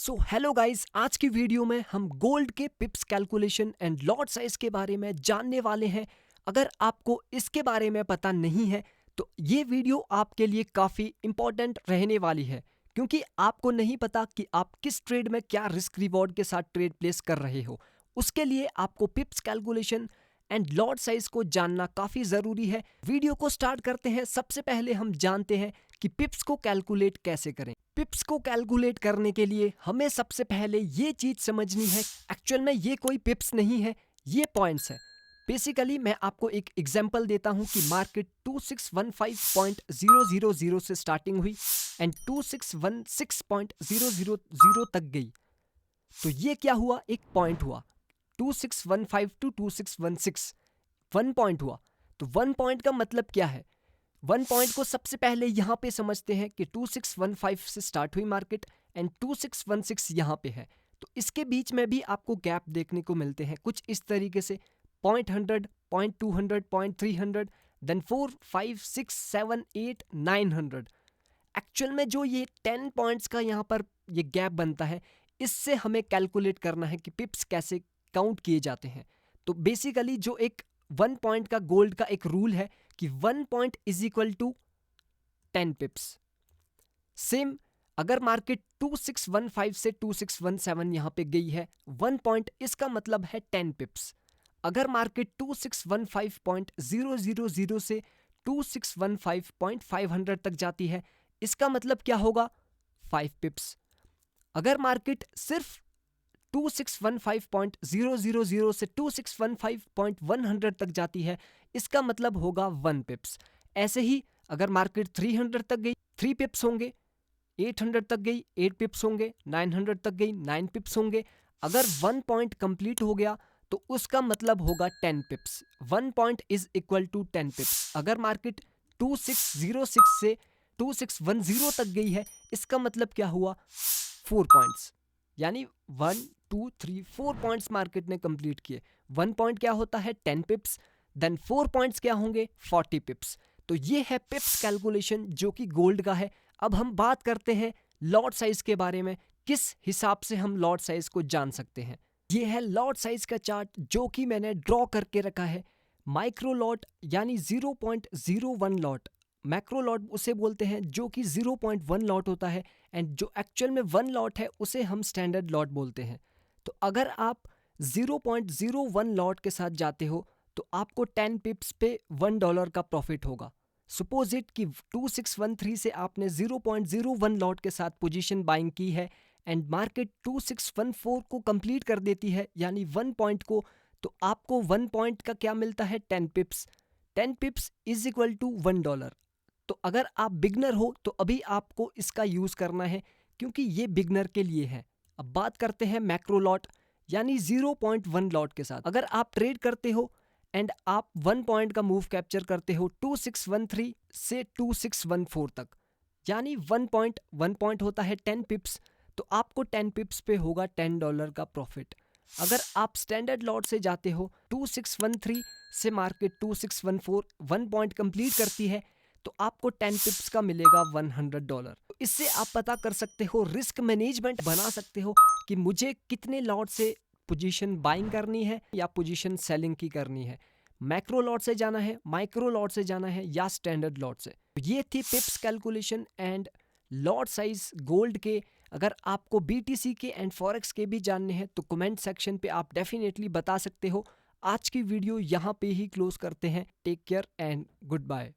Hello guys, आज की video में हम गोल्ड के पिप्स कैलकुलेशन एंड लॉट साइज के बारे में जानने वाले हैं। अगर आपको इसके बारे में पता नहीं है तो ये वीडियो आपके लिए काफ़ी इंपॉर्टेंट रहने वाली है, क्योंकि आपको नहीं पता कि आप किस ट्रेड में क्या रिस्क रिवॉर्ड के साथ ट्रेड प्लेस कर रहे हो। उसके लिए आपको पिप्स कैलकुलेशन एंड लॉट साइज को जानना काफ़ी ज़रूरी है। वीडियो को स्टार्ट करते हैं। सबसे पहले हम जानते हैं कि पिप्स को कैलकुलेट कैसे करें। पिप्स को कैलकुलेट करने के लिए हमें सबसे पहले ये चीज समझनी है, एक्चुअल में ये कोई पिप्स नहीं है, ये पॉइंट्स है। बेसिकली मैं आपको एक एग्जांपल देता हूं कि मार्केट 2615.000 से स्टार्टिंग हुई एंड 2616.000 तक गई। तो ये क्या हुआ, एक पॉइंट हुआ। 2615 टू 2616 वन पॉइंट हुआ। तो वन पॉइंट का मतलब क्या है? वन पॉइंट को सबसे पहले यहां पे समझते हैं कि 2615 से स्टार्ट हुई मार्केट एंड 2616 यहां पे है। तो इसके बीच में भी आपको गैप देखने को मिलते हैं कुछ इस तरीके से, 0.100, 0.200, 0.300, देन 4, 5, 6, 7, 8, 900। एक्चुअल में जो ये 10 पॉइंट्स का यहाँ पर ये गैप बनता है, इससे हमें कैलकुलेट करना है कि पिप्स कैसे काउंट किए जाते हैं। तो बेसिकली जो एक वन पॉइंट का गोल्ड का एक रूल है कि one point is equal to 10 pips. Same अगर मार्केट 2615 से 2617 यहां पे गई है, वन पॉइंट इसका मतलब है 10 पिप्स। अगर मार्केट 2615.000 से 2615.500 तक जाती है, इसका मतलब क्या होगा? 5 पिप्स। अगर मार्केट सिर्फ 2615.000 से 2615.100 तक जाती है, इसका मतलब होगा 1 पिप्स। ऐसे ही अगर मार्केट 300 तक गई, 3 पिप्स होंगे। 800 तक गई, 8 पिप्स होंगे। 900 तक गई, 9 पिप्स होंगे। अगर 1 पॉइंट कंप्लीट हो गया तो उसका मतलब होगा 10 pips. 1 point is equal to 10 pips. अगर मार्केट 2606 से 2610 तक गई है, इसका मतलब क्या हुआ? 4 पॉइंट्स। यानी 1, 2, 3, 4 पॉइंट्स मार्केट ने कंप्लीट किए। 1 पॉइंट क्या होता है? 10 पिप्स। देन 4 पॉइंट्स क्या होंगे? 40 पिप्स। तो ये है पिप्स कैलकुलेशन जो कि गोल्ड का है। अब हम बात करते हैं लॉट साइज के बारे में, किस हिसाब से हम लॉट साइज को जान सकते हैं। ये है लॉट साइज का चार्ट जो कि मैंने ड्रॉ करके रखा है। माइक्रो लॉट यानी 0.01 लॉट, मैक्रो लॉट उसे बोलते हैं जो कि 0.1 लॉट होता है, एंड जो एक्चुअल में 1 लॉट है उसे हम स्टैंडर्ड लॉट बोलते हैं। तो अगर आप 0.01 लॉट के साथ जाते हो तो आपको 10 पिप्स पे $1 का प्रॉफिट होगा। सपोज इट कि 2613 से आपने 0.01 लॉट के साथ पोजीशन बाइंग की है एंड मार्केट 2614 को कंप्लीट कर देती है, यानी 1 पॉइंट को, तो आपको 1 पॉइंट का क्या मिलता है? 10 pips. 10 pips is equal to $1। तो अगर आप बिगनर हो तो अभी आपको इसका यूज करना है, क्योंकि ये बिगनर के लिए है। अब बात करते हैं मैक्रो लॉट यानी 0.1 लॉट के साथ। अगर आप ट्रेड करते हो एंड आप 1 पॉइंट का मूव कैप्चर करते हो 2613 से 2614 तक, यानी 1 पॉइंट होता है 10 पिप्स, तो आपको 10 पिप्स पे होगा $10 का प्रॉफिट। अगर आप स्टैंडर्ड लॉट से जाते हो 2613 से मार्केट 2614 1 पॉइंट कंप्लीट करती है, तो आपको 10 पिप्स का मिलेगा $100। तो इससे आप पता कर सकते हो, रिस्क मैनेजमेंट बना सकते हो कि मुझे कितने लॉट से पोजीशन बाइंग करनी है या पोजीशन सेलिंग की करनी है। मैक्रो लॉट से जाना है, माइक्रो लॉट से जाना है या स्टैंडर्ड लॉट से। ये थी पिप्स calculation and lot size gold के। अगर आपको BTC के एंड फॉरेक्स के भी जानने हैं तो कमेंट सेक्शन पे आप डेफिनेटली बता सकते हो। आज की वीडियो यहाँ पे ही क्लोज करते हैं। Take care and good bye.